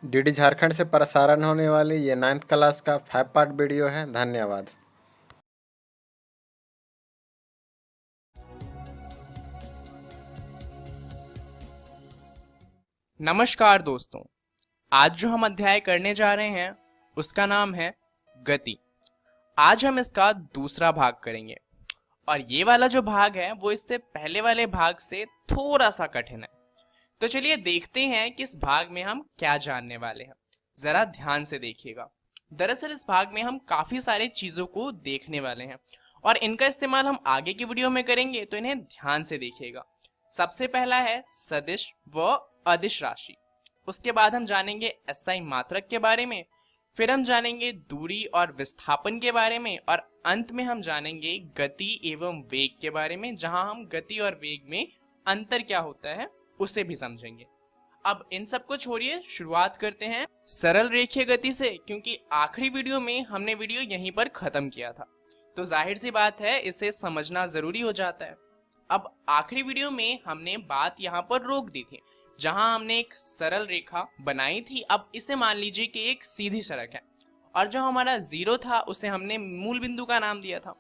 DD Jharkhand से प्रसारण होने वाली ये 9th क्लास का 5 पार्ट वीडियो है। धन्यवाद। नमस्कार दोस्तों, आज जो हम अध्याय करने जा रहे हैं उसका नाम है गति। आज हम इसका दूसरा भाग करेंगे और ये वाला जो भाग है वो इससे पहले वाले भाग से थोड़ा सा कठिन है। तो चलिए देखते हैं कि इस भाग में हम क्या जानने वाले हैं। जरा ध्यान से देखिएगा। दरअसल इस भाग में हम काफी सारी चीजों को देखने वाले हैं और इनका इस्तेमाल हम आगे की वीडियो में करेंगे, तो इन्हें ध्यान से देखिएगा। सबसे पहला है सदिश व अदिश राशि। उसके बाद हम जानेंगे एसआई मात्रक के बारे में, फिर हम जानेंगे दूरी और विस्थापन के बारे में और अंत में हम जानेंगे गति एवं वेग के बारे में, जहां हम गति और वेग में अंतर क्या होता है उसे भी समझेंगे। अब इन सब को छोड़िए, शुरुआत करते हैं सरल रेखीय गति से, क्योंकि आखिरी वीडियो में हमने वीडियो यहीं पर खत्म किया था, तो जाहिर सी बात है इसे समझना जरूरी हो जाता है। अब आखिरी वीडियो में हमने बात यहाँ पर रोक दी थी, जहां हमने एक सरल रेखा बनाई थी। अब इसे मान लीजिए कि एक सीधी सड़क है और जो हमारा जीरो था उसे हमने मूल बिंदु का नाम दिया था।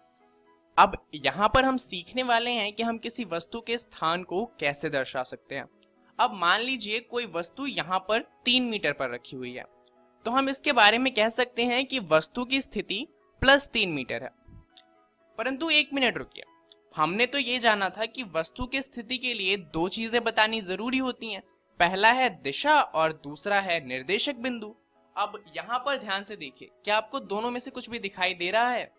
अब यहाँ पर हम सीखने वाले हैं कि हम किसी वस्तु के स्थान को कैसे दर्शा सकते हैं। अब मान लीजिए कोई वस्तु यहाँ पर 3 मीटर पर रखी हुई है, तो हम इसके बारे में कह सकते हैं कि वस्तु की स्थिति +3 मीटर है। परंतु एक मिनट रुकिए, हमने तो ये जाना था कि वस्तु की स्थिति के लिए दो चीजें बतानी जरूरी होती हैं। पहला है दिशा और दूसरा है निर्देशक बिंदु। अब यहाँ पर ध्यान से देखिए, क्या आपको दोनों में से कुछ भी दिखाई दे रहा है?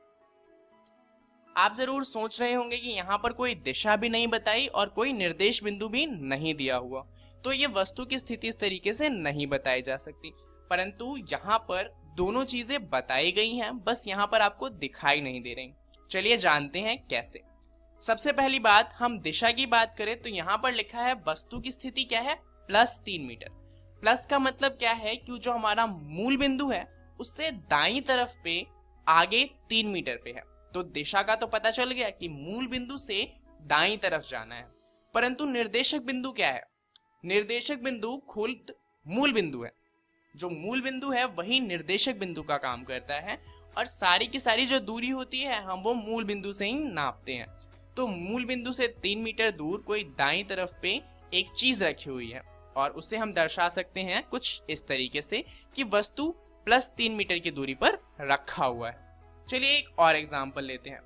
आप जरूर सोच रहे होंगे कि यहाँ पर कोई दिशा भी नहीं बताई और कोई निर्देश बिंदु भी नहीं दिया हुआ, तो ये वस्तु की स्थिति इस तरीके से नहीं बताई जा सकती। परंतु यहाँ पर दोनों चीजें बताई गई हैं, बस यहाँ पर आपको दिखाई नहीं दे रही। चलिए जानते हैं कैसे। सबसे पहली बात, हम दिशा की बात करें तो यहाँ पर लिखा है वस्तु की स्थिति क्या है, +3 मीटर। प्लस का मतलब क्या है कि जो हमारा मूल बिंदु है उससे दाईं तरफ पे आगे 3 मीटर पे है। तो दिशा का तो पता चल गया कि मूल बिंदु से दाईं तरफ जाना है। परंतु निर्देशक बिंदु क्या है? निर्देशक बिंदु खुद मूल बिंदु है। जो मूल बिंदु है वही निर्देशक बिंदु का काम करता है और सारी की सारी जो दूरी होती है हम वो मूल बिंदु से ही नापते हैं। तो मूल बिंदु से 3 मीटर दूर कोई दाईं तरफ पे एक चीज रखी हुई है और उसे हम दर्शा सकते हैं कुछ इस तरीके से कि वस्तु +3 मीटर की दूरी पर रखा हुआ है। चलिए एक और एग्जांपल लेते हैं।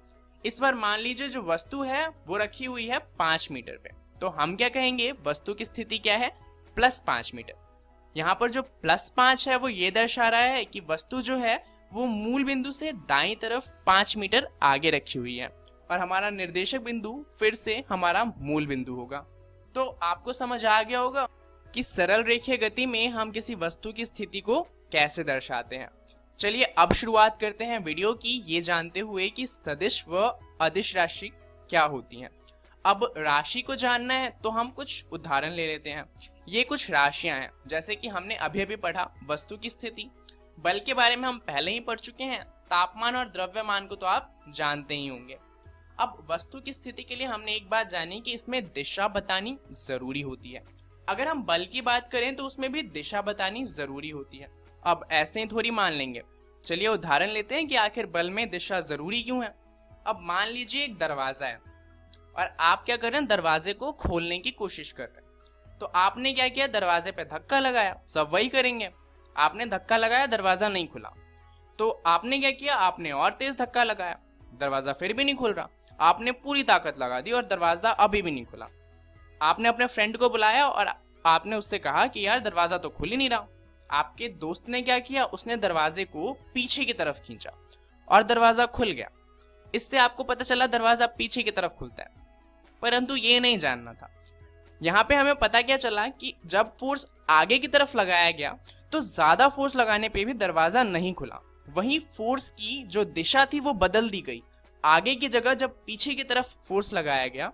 इस बार मान लीजिए जो वस्तु है वो रखी हुई है 5 मीटर पे, तो हम क्या कहेंगे, वस्तु की स्थिति क्या है, +5 मीटर। यहाँ पर जो +5 है वो ये दर्शा रहा है कि वस्तु जो है वो मूल बिंदु से दाईं तरफ 5 मीटर आगे रखी हुई है और हमारा निर्देशक बिंदु फिर से हमारा मूल बिंदु होगा। तो आपको समझ आ गया होगा कि सरल रेखीय गति में हम किसी वस्तु की स्थिति को कैसे दर्शाते हैं। चलिए अब शुरुआत करते हैं वीडियो की, ये जानते हुए कि सदिश व अदिश राशि क्या होती हैं। अब राशि को जानना है तो हम कुछ उदाहरण ले लेते हैं। ये कुछ राशियां हैं, जैसे कि हमने अभी अभी पढ़ा वस्तु की स्थिति, बल के बारे में हम पहले ही पढ़ चुके हैं, तापमान और द्रव्यमान को तो आप जानते ही होंगे। अब वस्तु की स्थिति के लिए हमने एक बात जानी कि इसमें दिशा बतानी जरूरी होती है। अगर हम बल की बात करें तो उसमें भी दिशा बतानी जरूरी होती है। अब ऐसे ही थोड़ी मान लेंगे। चलिए उदाहरण लेते हैं कि आखिर बल में दिशा जरूरी क्यों है। अब मान लीजिए एक दरवाजा है और आप क्या कर रहे हैं, दरवाजे को खोलने की कोशिश कर रहे हैं। तो आपने क्या किया, दरवाजे पे धक्का लगाया। सब वही करेंगे, आपने धक्का लगाया, दरवाजा नहीं खुला। तो आपने क्या किया, आपने और तेज धक्का लगाया, दरवाजा फिर भी नहीं खुल रहा। आपने पूरी ताकत लगा दी और दरवाजा अभी भी नहीं खुला। आपने अपने फ्रेंड को बुलाया और आपने उससे कहा कि यार दरवाजा तो खुल ही नहीं रहा। आपके दोस्त ने क्या किया, उसने दरवाजे को पीछे की तरफ खींचा और दरवाजा खुल गया। इससे आपको पता चला दरवाजा पीछे की तरफ खुलता है, परंतु ये नहीं जानना था। यहाँ पे हमें पता क्या चला कि जब फोर्स आगे की तरफ लगाया गया तो ज्यादा फोर्स लगाने पे भी दरवाजा नहीं खुला। वहीं फोर्स की जो दिशा थी वो बदल दी गई। आगे की जगह जब पीछे की तरफ फोर्स लगाया गया,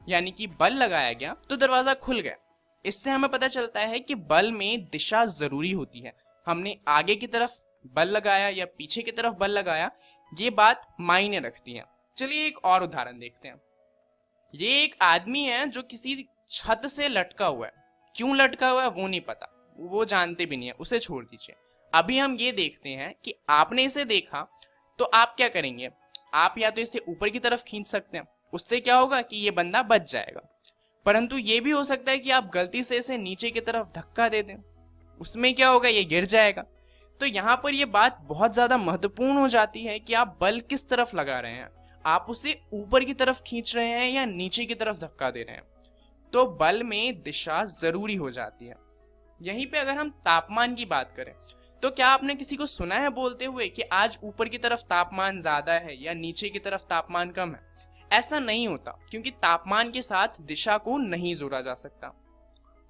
यानी कि बल लगाया गया, तो दरवाजा खुल गया। इससे हमें पता चलता है कि बल में दिशा जरूरी होती है। हमने आगे की तरफ बल लगाया या पीछे की तरफ बल लगाया, ये बात मायने रखती है। चलिए एक और उदाहरण देखते हैं। ये एक आदमी है जो किसी छत से लटका हुआ है। क्यों लटका हुआ है वो नहीं पता, वो जानते भी नहीं है, उसे छोड़ दीजिए। अभी हम ये देखते हैं कि आपने इसे देखा तो आप क्या करेंगे, आप या तो इसे ऊपर की तरफ खींच सकते हैं, उससे क्या होगा कि ये बंदा बच जाएगा। परंतु ये भी हो सकता है कि आप गलती से इसे नीचे की तरफ धक्का दे दें, उसमें क्या होगा, ये गिर जाएगा। तो यहाँ पर ये बात बहुत ज्यादा महत्वपूर्ण हो जाती है कि आप बल किस तरफ लगा रहे हैं, आप उसे ऊपर की तरफ खींच रहे हैं या नीचे की तरफ धक्का दे रहे हैं। तो बल में दिशा जरूरी हो जाती है। यहीं पे अगर हम तापमान की बात करें तो क्या आपने किसी को सुना है बोलते हुए कि आज ऊपर की तरफ तापमान ज्यादा है या नीचे की तरफ तापमान कम है? ऐसा नहीं होता, क्योंकि तापमान के साथ दिशा को नहीं जोड़ा जा सकता।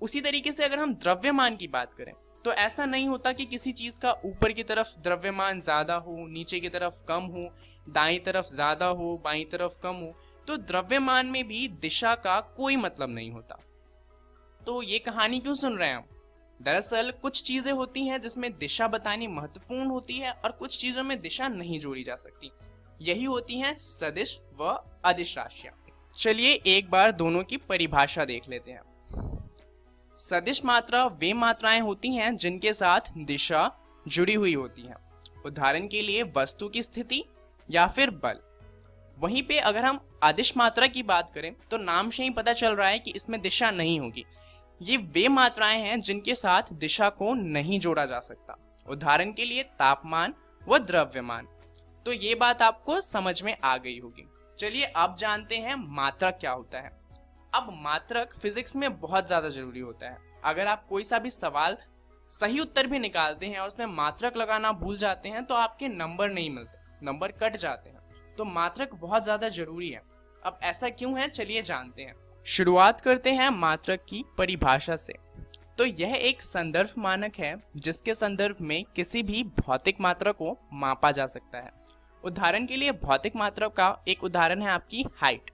उसी तरीके से अगर हम द्रव्यमान की बात करें तो ऐसा नहीं होता कि किसी चीज का ऊपर की तरफ द्रव्यमान ज्यादा हो, नीचे की तरफ कम हो, दाईं तरफ ज्यादा हो, बाईं तरफ कम हो। तो द्रव्यमान में भी दिशा का कोई मतलब नहीं होता। तो ये कहानी क्यों सुन रहे हैं हम? दरअसल कुछ चीजें होती हैं जिसमें दिशा बतानी महत्वपूर्ण होती है और कुछ चीजों में दिशा नहीं जोड़ी जा सकती। यही होती हैं सदिश व अदिश राशियां। चलिए एक बार दोनों की परिभाषा देख लेते हैं। सदिश मात्रा वे मात्राएं होती हैं जिनके साथ दिशा जुड़ी हुई होती है। उदाहरण के लिए वस्तु की स्थिति या फिर बल। वहीं पे अगर हम अदिश मात्रा की बात करें तो नाम से ही पता चल रहा है कि इसमें दिशा नहीं होगी। ये वे मात्राएं हैं जिनके साथ दिशा को नहीं जोड़ा जा सकता। उदाहरण के लिए तापमान व द्रव्यमान। तो ये बात आपको समझ में आ गई होगी। चलिए अब जानते हैं मात्रक क्या होता है। अब मात्रक फिजिक्स में बहुत ज्यादा जरूरी होता है। अगर आप कोई सा भी सवाल सही उत्तर भी निकालते हैं और उसमें मात्रक लगाना भूल जाते हैं तो आपके नंबर नहीं मिलते, नंबर कट जाते हैं। तो मात्रक बहुत ज्यादा जरूरी है। अब ऐसा क्यों है, चलिए जानते हैं। शुरुआत करते हैं मात्रक की परिभाषा से। तो यह एक संदर्भ मानक है जिसके संदर्भ में किसी भी भौतिक मात्रा को मापा जा सकता है। उदाहरण के लिए भौतिक मात्रा का एक उदाहरण है आपकी हाइट।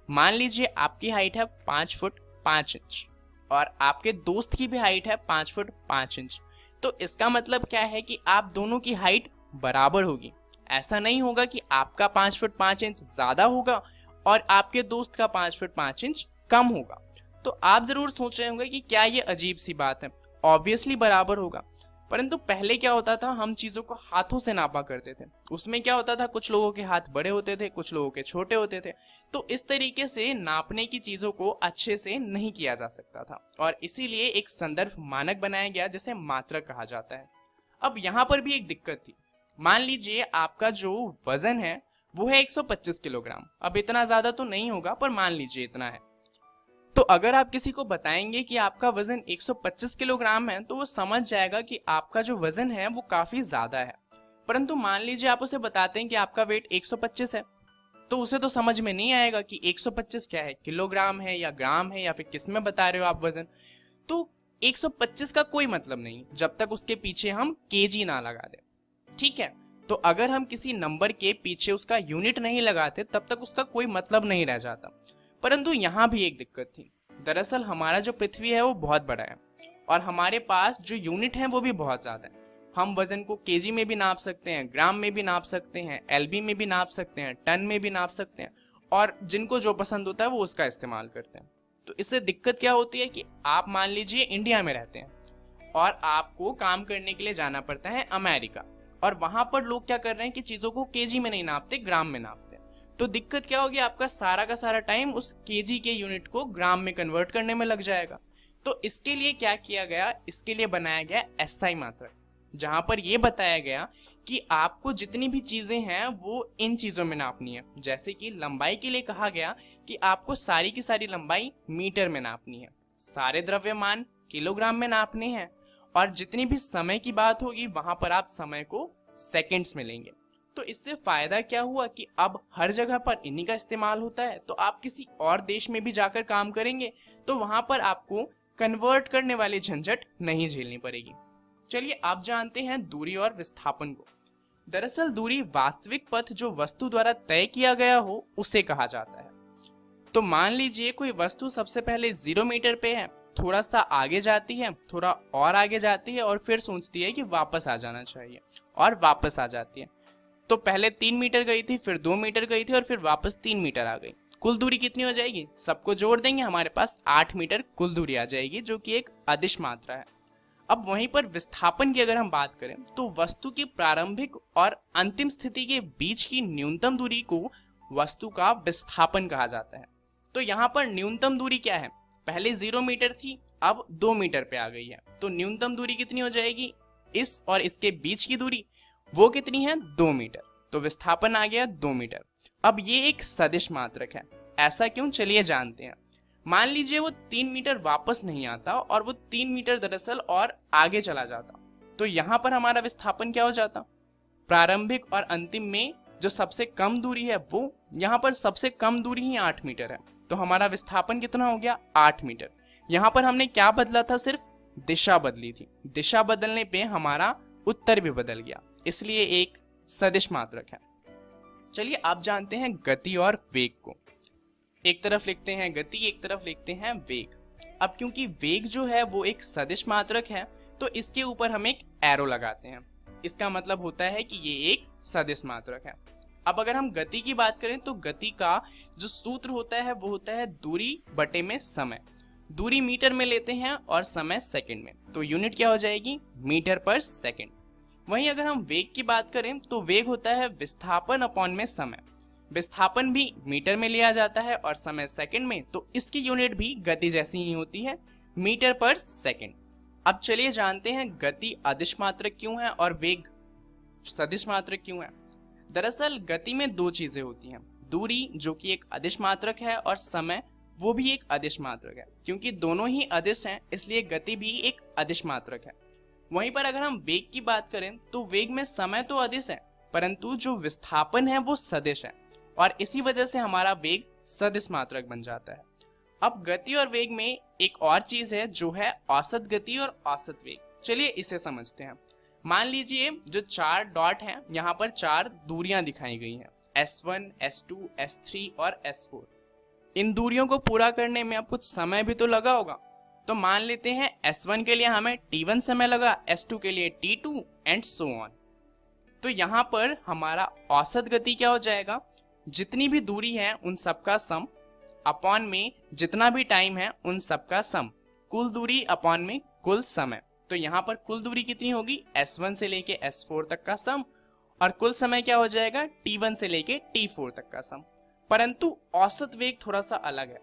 मान लीजिए आपकी हाइट है 5 फुट 5 इंच और आपके दोस्त की भी हाइट है 5 फुट 5 इंच। तो इसका मतलब क्या है कि आप दोनों की हाइट बराबर होगी। ऐसा नहीं होगा कि आपका 5 फुट 5 इंच ज्यादा होगा और आपके दोस्त का 5 फुट 5 इंच कम होगा। तो आप जरूर सोच रहे होंगे कि क्या ये अजीब सी बात है, ऑब्वियसली बराबर होगा। परंतु पहले क्या होता था, हम चीजों को हाथों से नापा करते थे। उसमें क्या होता था, कुछ लोगों के हाथ बड़े होते थे, कुछ लोगों के छोटे होते थे। तो इस तरीके से नापने की चीजों को अच्छे से नहीं किया जा सकता था और इसीलिए एक संदर्भ मानक बनाया गया जिसे मात्रक कहा जाता है। अब यहाँ पर भी एक दिक्कत थी। मान लीजिए आपका जो वजन है वो है 125 किलोग्राम। अब इतना ज्यादा तो नहीं होगा पर मान लीजिए इतना है। तो अगर आप किसी को बताएंगे कि आपका वजन 125 किलोग्राम है तो वो समझ जाएगा कि आपका जो वजन है वो काफी ज्यादा है। परंतु मान लीजिए आप उसे बताते हैं कि आपका वेट 125 है, तो उसे तो समझ में नहीं आएगा कि 125 क्या है, किलोग्राम है या ग्राम है या फिर किस में बता रहे हो आप वजन। तो 125 का कोई मतलब नहीं जब तक उसके पीछे हम केजी ना लगा दें। ठीक है, तो अगर हम किसी नंबर के पीछे उसका यूनिट नहीं लगाते तब तक उसका कोई मतलब नहीं रह जाता। परंतु यहाँ भी एक दिक्कत थी। दरअसल हमारा जो पृथ्वी है वो बहुत बड़ा है और हमारे पास जो यूनिट है वो भी बहुत ज्यादा है। हम वजन को केजी में भी नाप सकते हैं, ग्राम में भी नाप सकते हैं, एलबी में भी नाप सकते हैं, टन में भी नाप सकते हैं और जिनको जो पसंद होता है वो उसका इस्तेमाल करते हैं। तो इससे दिक्कत क्या होती है कि आप मान लीजिए इंडिया में रहते हैं और आपको काम करने के लिए जाना पड़ता है अमेरिका, और वहां पर लोग क्या कर रहे हैं कि चीजों को केजी में नहीं नापते, ग्राम में नापते। तो दिक्कत क्या होगी, आपका सारा का सारा टाइम उस केजी के यूनिट को ग्राम में कन्वर्ट करने में लग जाएगा। तो इसके लिए क्या किया गया, इसके लिए बनाया गया एसआई मात्रक, जहां पर यह बताया गया कि आपको जितनी भी चीजें हैं वो इन चीजों में नापनी है। जैसे कि लंबाई के लिए कहा गया कि आपको सारी की सारी लंबाई मीटर में नापनी है, सारे द्रव्यमान किलोग्राम में नापने हैं और जितनी भी समय की बात होगी वहां पर आप समय को सेकंड्स में लेंगे। तो इससे फायदा क्या हुआ कि अब हर जगह पर इन्हीं का इस्तेमाल होता है। तो आप किसी और देश में भी जाकर काम करेंगे तो वहां पर आपको कन्वर्ट करने वाली झंझट नहीं झेलनी पड़ेगी। चलिए अब जानते हैं दूरी और विस्थापन को। दरअसल दूरी वास्तविक पथ जो वस्तु द्वारा तय किया गया हो उसे कहा जाता है। तो मान लीजिए कोई वस्तु सबसे पहले 0 मीटर पे है, थोड़ा सा आगे जाती है, थोड़ा और आगे जाती है और फिर सोचती है कि वापस आ जाना चाहिए और वापस आ जाती है। तो पहले 3 मीटर गई थी, फिर 2 मीटर गई थी और फिर वापस 3 मीटर आ गई। कुल दूरी कितनी हो जाएगी, सबको जोड़ देंगे हमारे पास 8 मीटर कुल दूरी आ जाएगी, जो कि एक अदिश मात्रा है। अब वहीं पर विस्थापन की अगर हम बात करें तो वस्तु की प्रारंभिक और अंतिम स्थिति के बीच की न्यूनतम दूरी को वस्तु का विस्थापन कहा जाता है। तो यहाँ पर न्यूनतम दूरी क्या है, पहले 0 मीटर थी, अब 2 मीटर पे आ गई है। तो न्यूनतम दूरी कितनी हो जाएगी, इस और इसके बीच की दूरी वो कितनी है, 2 मीटर। तो विस्थापन आ गया 2 मीटर। अब ये एक सदिश मात्रक है, ऐसा क्यों, चलिए जानते हैं। मान लीजिए वो 3 मीटर वापस नहीं आता और वो 3 मीटर दरअसल और आगे चला जाता, तो यहाँ पर हमारा विस्थापन क्या हो जाता, प्रारंभिक और अंतिम में जो सबसे कम दूरी है वो, यहाँ पर सबसे कम दूरी ही 8 मीटर है, तो हमारा विस्थापन कितना हो गया, 8 मीटर। यहाँ पर हमने क्या बदला था, सिर्फ दिशा बदली थी। दिशा बदलने पे हमारा उत्तर भी बदल गया, इसलिए एक सदिश मात्रक है। चलिए आप जानते हैं गति और वेग को। एक तरफ लिखते हैं गति, एक तरफ लिखते हैं वेग। अब क्योंकि वेग जो है वो एक सदिश मात्रक है, तो इसके ऊपर हम एक एरो लगाते हैं। इसका मतलब होता है कि ये एक सदिश मात्रक है। अब अगर हम गति की बात करें तो गति का जो सूत्र होता है वो होता है दूरी बटे में समय। दूरी मीटर में लेते हैं और समय सेकंड में, तो यूनिट क्या हो जाएगी, मीटर पर सेकंड। वहीं अगर हम वेग की बात करें तो वेग होता है विस्थापन अपॉन में समय। विस्थापन भी मीटर में लिया जाता है और समय सेकंड में, तो इसकी यूनिट भी गति जैसी ही होती है, मीटर पर सेकंड। अब चलिए जानते हैं गति अदिश मात्रक क्यों है और वेग सदिश मात्रक क्यों है। दरअसल गति में दो चीजें होती हैं, दूरी जो कि एक अदिश मात्रक है और समय वो भी एक अदिश मात्रक है। क्योंकि दोनों ही अदिश हैं इसलिए गति भी एक अदिश मात्रक है। वहीं पर अगर हम वेग की बात करें तो वेग में समय तो अदिश है परंतु जो विस्थापन है वो सदिश है, और इसी वजह से हमारा वेग सदिश मात्रक बन जाता है। अब गति और वेग में एक और चीज है जो है औसत गति और औसत वेग। चलिए इसे समझते हैं। मान लीजिए जो 4 डॉट हैं, यहाँ पर 4 दूरियां दिखाई गई हैं, S1, S2, S3 और S4। इन दूरियों को पूरा करने में अब कुछ समय भी तो लगा होगा, तो मान लेते हैं S1 के लिए हमें T1 समय लगा, S2 के लिए T2 एंड सो ऑन। तो यहाँ पर हमारा औसत गति क्या हो जाएगा, जितनी भी दूरी है उन सबका सम अपॉन में जितना भी टाइम है उन सबका सम, कुल दूरी अपॉन में कुल समय। तो यहाँ पर कुल दूरी कितनी होगी, S1 से लेके S4 तक का सम, और कुल समय क्या हो जाएगा, T1 से लेके T4 तक का सम। परंतु औसत वेग थोड़ा सा अलग है।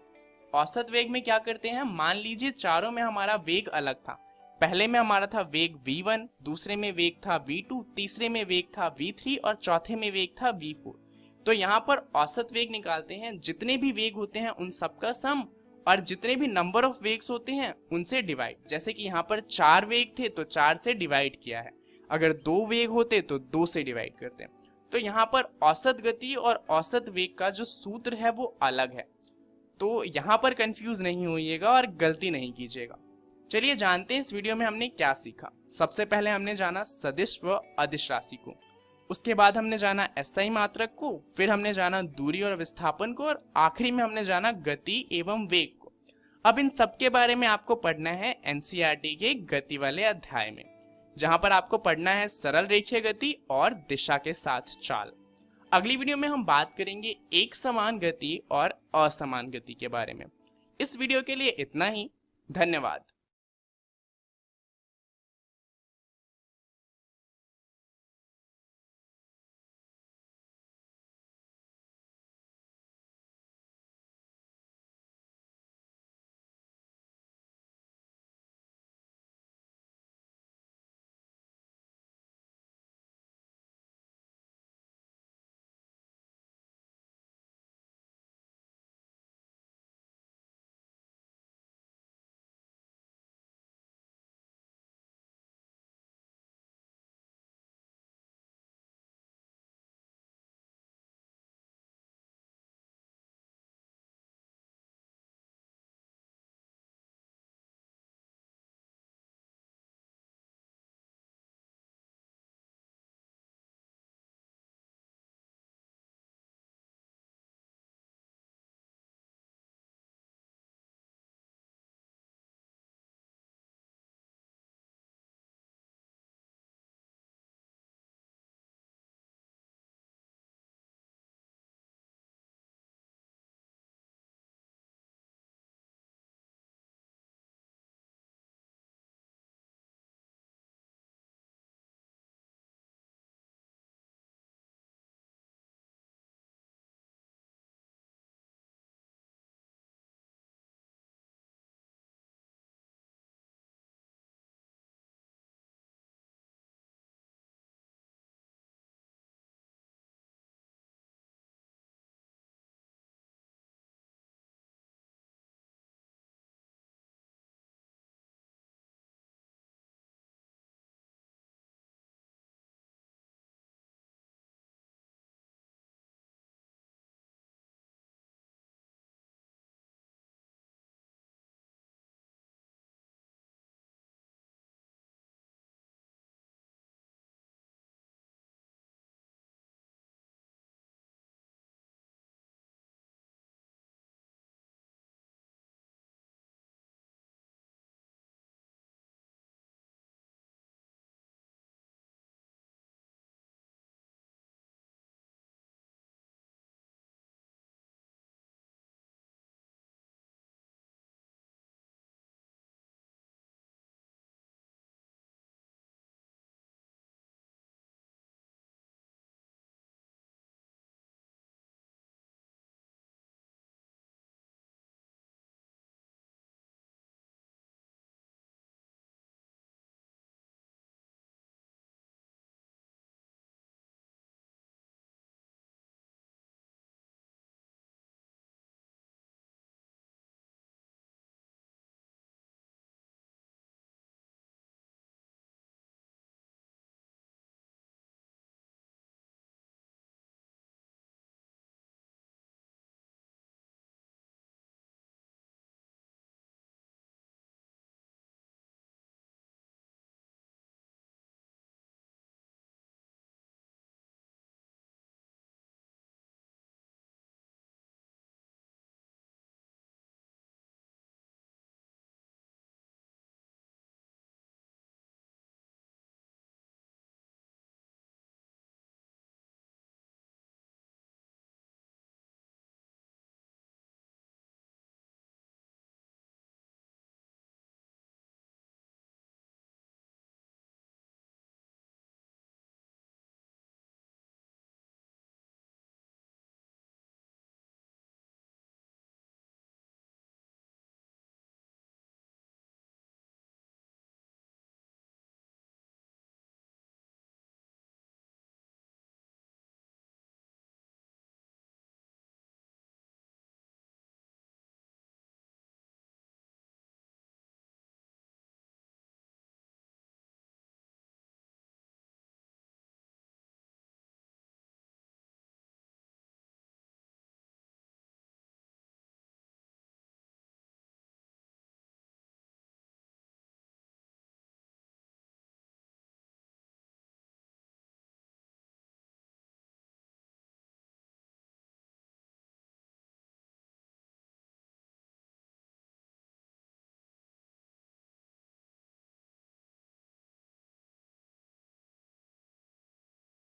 औसत वेग में क्या करते हैं, मान लीजिए चारों में हमारा वेग अलग था। पहले में हमारा था वेग v1, दूसरे में वेग था v2, तीसरे में वेग था v3 और चौथे में वेग था v4। तो यहाँ पर औसत वेग निकालते हैं, जितने भी वेग होते हैं उन सबका सम और जितने भी नंबर ऑफ वेग्स होते हैं उनसे डिवाइड। जैसे कि यहाँ पर 4 वेग थे तो 4 से डिवाइड किया है, अगर 2 वेग होते तो 2 से डिवाइड करते हैं। तो यहाँ पर औसत गति और औसत वेग का जो सूत्र है वो अलग है, तो यहाँ पर कंफ्यूज नहीं होइएगा और गलती नहीं कीजिएगा। चलिए जानते हैं इस वीडियो में हमने क्या सीखा। सबसे पहले हमने जाना सदिश व अदिश राशि को, उसके बाद हमने जाना एसआई मात्रक को, फिर हमने जाना दूरी और विस्थापन को, और आखिरी में हमने जाना गति एवं वेग को। अब इन सब के बारे में आपको पढ़ना है एनसीईआरटी के गति वाले अध्याय में, जहां पर आपको पढ़ना है सरल रेखीय गति और दिशा के साथ चाल। अगली वीडियो में हम बात करेंगे एक समान गति और असमान गति के बारे में। इस वीडियो के लिए इतना ही, धन्यवाद।